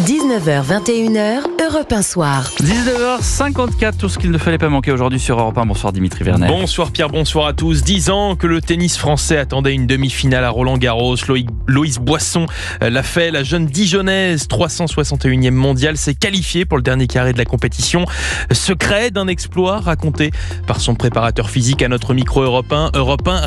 19h, 21h, Europe 1 Soir. 19h54, tout ce qu'il ne fallait pas manquer aujourd'hui sur Europe 1. Bonsoir Dimitri Vernet. Bonsoir Pierre, bonsoir à tous. 10 ans que le tennis français attendait une demi-finale à Roland-Garros. Loïs Boisson l'a fait. La jeune Dijonnaise, 361e mondiale, s'est qualifiée pour le dernier carré de la compétition. Secret d'un exploit raconté par son préparateur physique à notre micro Europe 1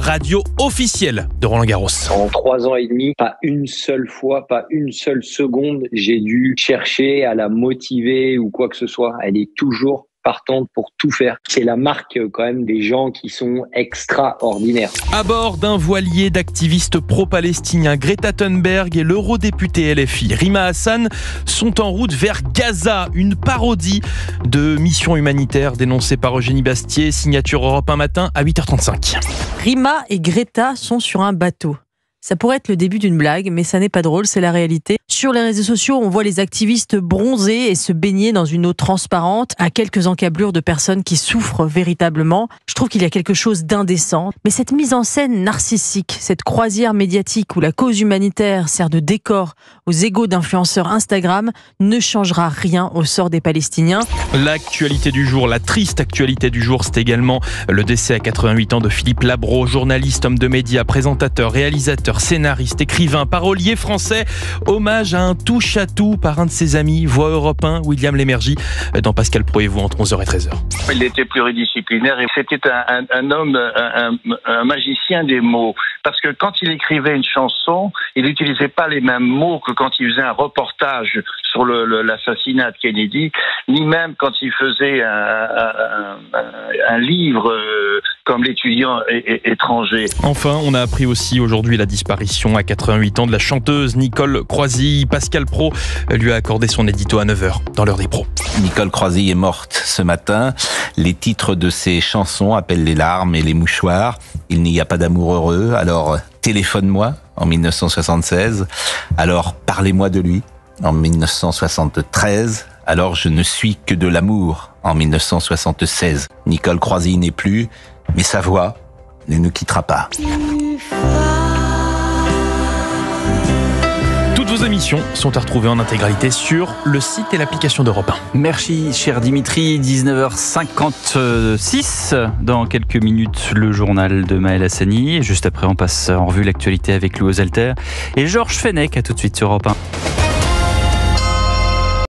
radio officielle de Roland-Garros. En 3 ans et demi, pas une seule fois, pas une seule seconde, j'ai dû chercher à la motiver ou quoi que ce soit. Elle est toujours partante pour tout faire. C'est la marque quand même des gens qui sont extraordinaires. À bord d'un voilier d'activistes pro-palestiniens, Greta Thunberg et l'eurodéputée LFI Rima Hassan sont en route vers Gaza, une parodie de mission humanitaire dénoncée par Eugénie Bastier, signature Europe 1 matin à 8h35. Rima et Greta sont sur un bateau. Ça pourrait être le début d'une blague, mais ça n'est pas drôle, c'est la réalité. Sur les réseaux sociaux, on voit les activistes bronzer et se baigner dans une eau transparente, à quelques encablures de personnes qui souffrent véritablement. Je trouve qu'il y a quelque chose d'indécent. Mais cette mise en scène narcissique, cette croisière médiatique où la cause humanitaire sert de décor aux égos d'influenceurs Instagram, ne changera rien au sort des Palestiniens. L'actualité du jour, la triste actualité du jour, c'est également le décès à 88 ans de Philippe Labro, journaliste, homme de médias, présentateur, réalisateur, scénariste, écrivain, parolier français. Hommage à un touche-à-tout par un de ses amis. Voix Europe 1, William Lémergie, dans Pascal Pro et vous entre 11h et 13h. Il était pluridisciplinaire et c'était un homme, un magicien des mots. Parce que quand il écrivait une chanson, il n'utilisait pas les mêmes mots que quand il faisait un reportage sur l'assassinat de Kennedy, ni même quand il faisait un livre comme l'étudiant étranger. Enfin, on a appris aussi aujourd'hui la disparition à 88 ans de la chanteuse Nicole Croisille. Pascal Pro lui a accordé son édito à 9h dans l'heure des pros. Nicole Croisille est morte ce matin. Les titres de ses chansons appellent les larmes et les mouchoirs. Il n'y a pas d'amour heureux, alors téléphone-moi en 1976. Alors parlez-moi de lui en 1973. Alors je ne suis que de l'amour en 1976. Nicole Croisille n'est plus, mais sa voix ne nous quittera pas. Toutes vos émissions sont à retrouver en intégralité sur le site et l'application d'Europe 1. Merci cher Dimitri, 19h56. Dans quelques minutes, le journal de Maël Hassani. Juste après, on passe en revue l'actualité avec Louis Alter et Georges Fenech. À tout de suite sur Europe 1.